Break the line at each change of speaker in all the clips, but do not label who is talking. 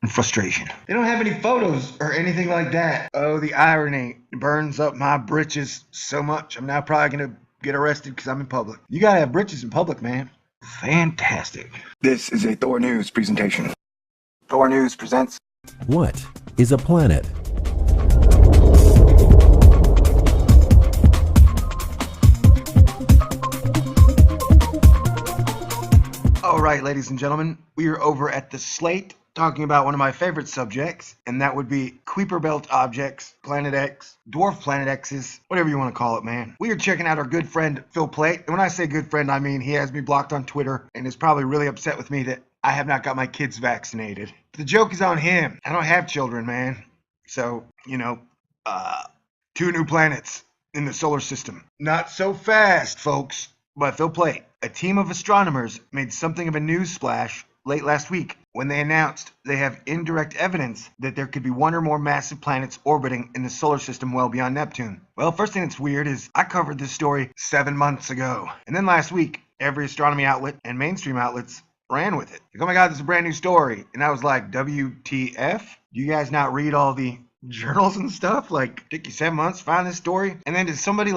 and frustration. They don't have any photos or anything like that. Oh, the irony burns up my britches so much. I'm now probably going to get arrested because I'm in public. You got to have britches in public, man. Fantastic. This is a Thor News presentation. Thor News presents...
What is a planet?
All right, ladies and gentlemen, we are over at the Slate talking about one of my favorite subjects, and that would be Kuiper Belt objects, Planet X, dwarf Planet X's, whatever you want to call it, man. We are checking out our good friend Phil Plait, and when I say good friend, I mean he has me blocked on Twitter and is probably really upset with me that I have not got my kids vaccinated. The joke is on him. I don't have children, man. So, 2 new planets in the solar system. Not so fast, folks. By Phil Plait, a team of astronomers made something of a news splash late last week when they announced they have indirect evidence that there could be one or more massive planets orbiting in the solar system well beyond Neptune. Well, first thing that's weird is I covered this story 7 months ago. And then last week, every astronomy outlet and mainstream outlets ran with it. Like, oh my God, this is a brand new story. And I was like, WTF? Do you guys not read all the journals and stuff? Like, took you 7 months to find this story? And then did somebody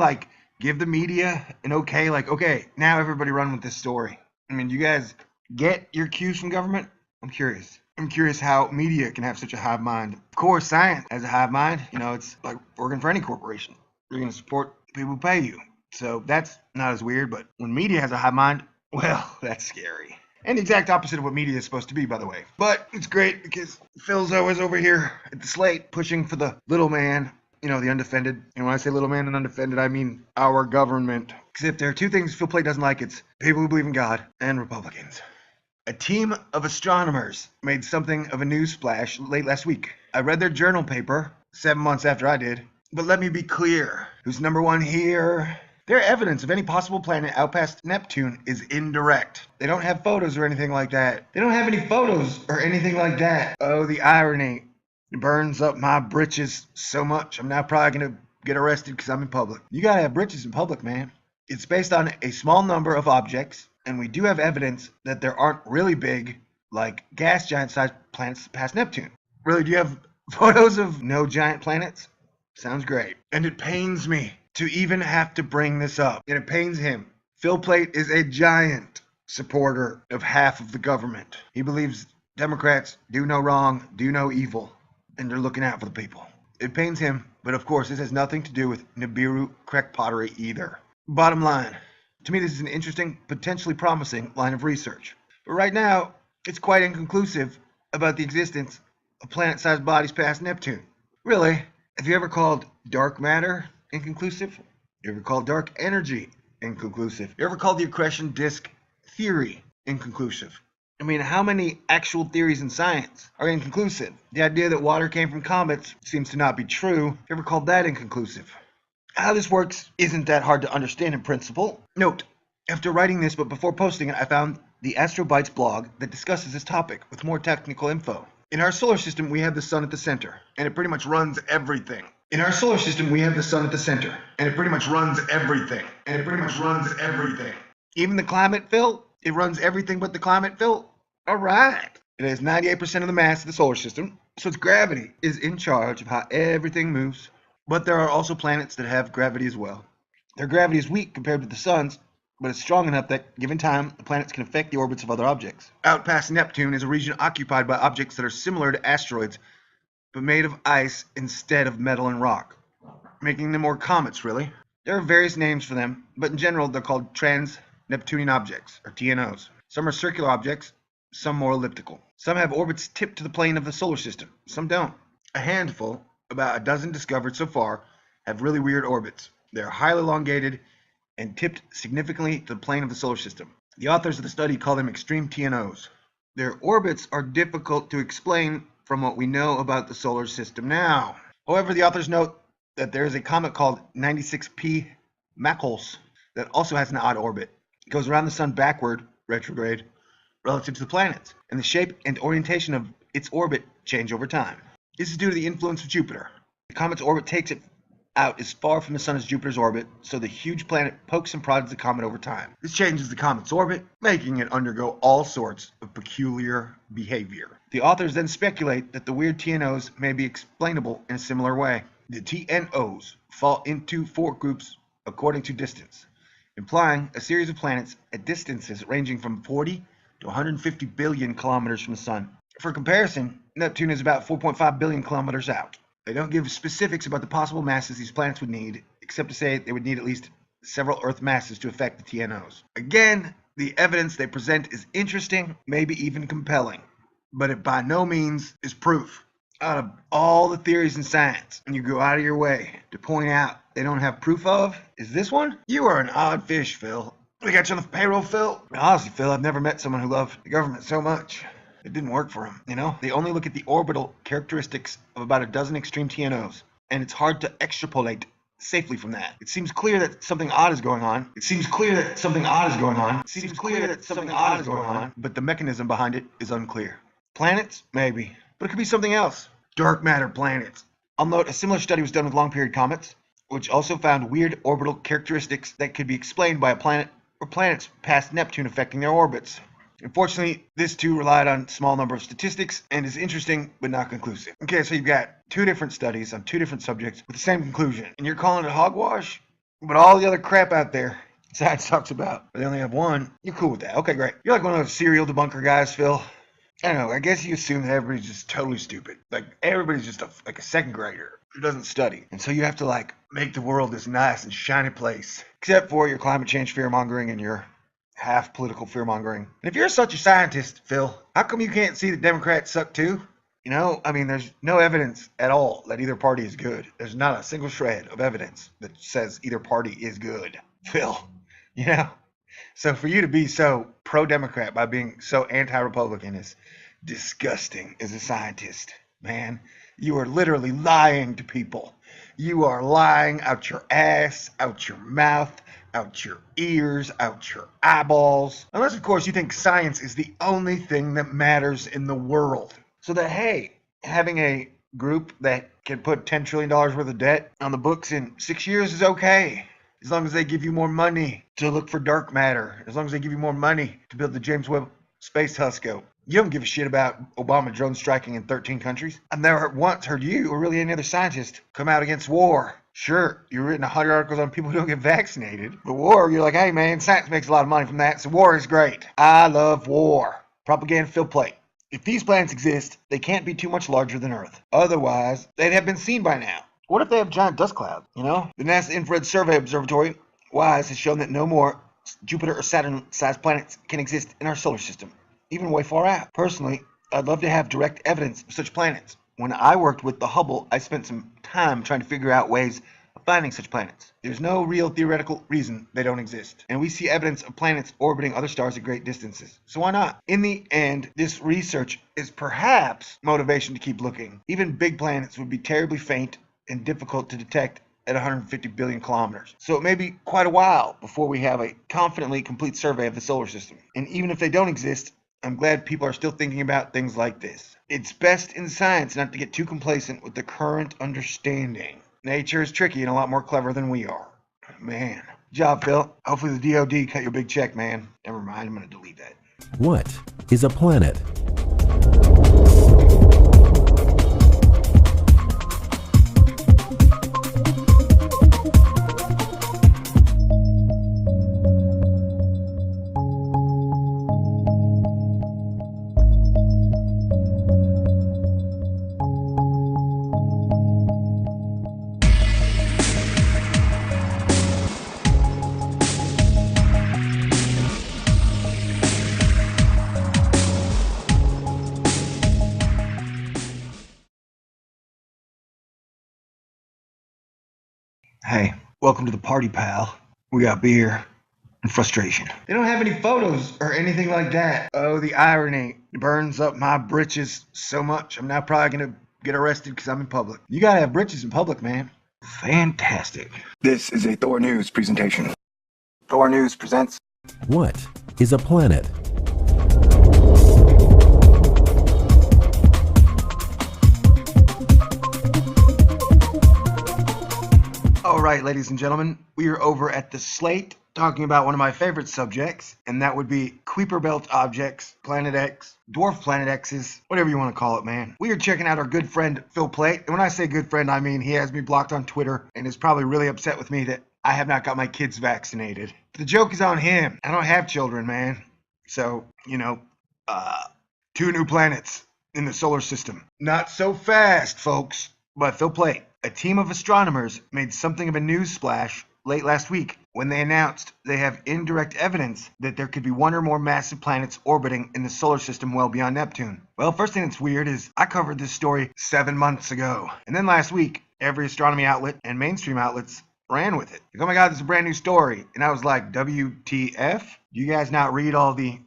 give the media an okay, okay, now everybody run with this story? I mean, do you guys get your cues from government? I'm curious. I'm curious how media can have such a hive mind. Of course, science has a hive mind. It's like working for any corporation. You're going to support the people who pay you. So that's not as weird, but when media has a hive mind, well, that's scary. And the exact opposite of what media is supposed to be, by the way. But it's great because Phil's always over here at the Slate pushing for the little man, the undefended. And when I say little man and undefended, I mean our government. Except there are 2 things Phil Plait doesn't like. It's people who believe in God and Republicans. A team of astronomers made something of a news splash late last week. I read their journal paper 7 months after I did. But let me be clear. Who's number one here? Their evidence of any possible planet out past Neptune is indirect. They don't have photos or anything like that. They don't have any photos or anything like that. Oh, the irony burns up my britches so much. I'm now probably going to get arrested because I'm in public. You got to have britches in public, man. It's based on a small number of objects, and we do have evidence that there aren't really big, gas giant-sized planets past Neptune. Really, do you have photos of no giant planets? Sounds great. And it pains me to even have to bring this up. And it pains him. Phil Plait is a giant supporter of half of the government. He believes Democrats do no wrong, do no evil, and they're looking out for the people. It pains him, but of course this has nothing to do with Nibiru correct pottery either. Bottom line, to me this is an interesting, potentially promising line of research. But right now, it's quite inconclusive about the existence of planet-sized bodies past Neptune. Really, have you ever called dark matter inconclusive? You ever called dark energy inconclusive? You ever called the accretion disk theory inconclusive? I mean, how many actual theories in science are inconclusive? The idea that water came from comets seems to not be true. You ever called that inconclusive? How this works isn't that hard to understand in principle. Note, after writing this but before posting it, I found the Astrobytes blog that discusses this topic with more technical info. In our solar system, we have the sun at the center, and it pretty much runs everything. In our solar system, we have the sun at the center, and it pretty much runs everything. Even the climate, Phil? It runs everything but the climate, Phil? All right. It has 98% of the mass of the solar system, so its gravity is in charge of how everything moves. But there are also planets that have gravity as well. Their gravity is weak compared with the sun's, but it's strong enough that, given time, the planets can affect the orbits of other objects. Out past Neptune is a region occupied by objects that are similar to asteroids, but made of ice instead of metal and rock, making them more comets, really. There are various names for them, but in general they're called trans-Neptunian objects, or TNOs. Some are circular objects, some more elliptical. Some have orbits tipped to the plane of the solar system, some don't. A handful, about a dozen discovered so far, have really weird orbits. They're highly elongated and tipped significantly to the plane of the solar system. The authors of the study call them extreme TNOs. Their orbits are difficult to explain from what we know about the solar system now. However, the authors note that there is a comet called 96P Machholz that also has an odd orbit. It goes around the sun backward, retrograde, relative to the planets, and the shape and orientation of its orbit change over time. This is due to the influence of Jupiter. The comet's orbit takes it out as far from the sun as Jupiter's orbit, so the huge planet pokes and prods the comet over time. This changes the comet's orbit, making it undergo all sorts of peculiar behavior. The authors then speculate that the weird TNOs may be explainable in a similar way. The TNOs fall into 4 groups according to distance, implying a series of planets at distances ranging from 40 to 150 billion kilometers from the sun. For comparison, Neptune is about 4.5 billion kilometers out. They don't give specifics about the possible masses these planets would need, except to say they would need at least several Earth masses to affect the TNOs. Again, the evidence they present is interesting, maybe even compelling, but it by no means is proof. Out of all the theories in science, and you go out of your way to point out they don't have proof of, is this one? You are an odd fish, Phil. We got you on the payroll, Phil? Honestly, Phil, I've never met someone who loved the government so much. It didn't work for them, you know? They only look at the orbital characteristics of about a dozen extreme TNOs, and it's hard to extrapolate safely from that. It seems clear that something odd is going on. But the mechanism behind it is unclear. Planets? Maybe. But it could be something else. Dark matter planets. I'll note a similar study was done with long-period comets, which also found weird orbital characteristics that could be explained by a planet or planets past Neptune affecting their orbits. Unfortunately, this too relied on a small number of statistics and is interesting but not conclusive. Okay, so you've got 2 different studies on 2 different subjects with the same conclusion, and you're calling it hogwash? But all the other crap out there science talks about, but they only have one. You're cool with that. Okay, great. You're like one of those serial debunker guys, Phil. I don't know, I guess you assume that everybody's just totally stupid. Like, everybody's just like a second grader who doesn't study. And so you have to, like, make the world this nice and shiny place. Except for your climate change fear-mongering and your half-political fear-mongering. And if you're such a scientist, Phil, how come you can't see that Democrats suck too? You know, I mean, there's no evidence at all that either party is good. There's not a single shred of evidence that says either party is good. Phil, you know? So for you to be so pro-Democrat by being so anti-Republican is disgusting as a scientist, man. You are literally lying to people. You are lying out your ass, out your mouth, out your ears, out your eyeballs. Unless, of course, you think science is the only thing that matters in the world. So that, hey, having a group that can put $10 trillion worth of debt on the books in 6 years is okay. As long as they give you more money to look for dark matter. As long as they give you more money to build the James Webb Space Telescope. You don't give a shit about Obama drone striking in 13 countries. I've never once heard you, or really any other scientist, come out against war. Sure, you've written 100 articles on people who don't get vaccinated. But war, you're like, hey man, science makes a lot of money from that, so war is great. I love war. Propaganda Phil Plait. If these planets exist, they can't be too much larger than Earth. Otherwise, they'd have been seen by now. What if they have giant dust clouds, you know? The NASA Infrared Survey Observatory, WISE, has shown that no more Jupiter or Saturn-sized planets can exist in our solar system, even way far out. Personally, I'd love to have direct evidence of such planets. When I worked with the Hubble, I spent some time trying to figure out ways of finding such planets. There's no real theoretical reason they don't exist. And we see evidence of planets orbiting other stars at great distances. So why not? In the end, this research is perhaps motivation to keep looking. Even big planets would be terribly faint and difficult to detect at 150 billion kilometers. So it may be quite a while before we have a confidently complete survey of the solar system. And even if they don't exist, I'm glad people are still thinking about things like this. It's best in science not to get too complacent with the current understanding. Nature is tricky and a lot more clever than we are. Man. Good job, Phil. Hopefully the DOD cut your big check, man. Never mind, I'm going to delete that.
What is a planet?
Hey, welcome to the party, pal. We got beer and frustration. They don't have any photos or anything like that. Oh, the irony burns up my britches so much. I'm now probably going to get arrested because I'm in public. You got to have britches in public, man. Fantastic. This is a Thor News presentation. Thor News presents...
What is a planet?
right, ladies and gentlemen, we are over at the Slate talking about one of my favorite subjects, and that would be Kuiper Belt objects, Planet X, dwarf Planet X's, whatever you want to call it, man. We are checking out our good friend Phil Plait, and when I say good friend, I mean he has me blocked on Twitter and is probably really upset with me that I have not got my kids vaccinated. The joke is on him. I don't have children, man. So, two new planets in the solar system. Not so fast, folks. But Phil Plait, a team of astronomers, made something of a news splash late last week when they announced they have indirect evidence that there could be one or more massive planets orbiting in the solar system well beyond Neptune. Well, first thing that's weird is I covered this story 7 months ago. And then last week, every astronomy outlet and mainstream outlets ran with it. Like, oh my God, this is a brand new story. And I was like, WTF? Do you guys not read all the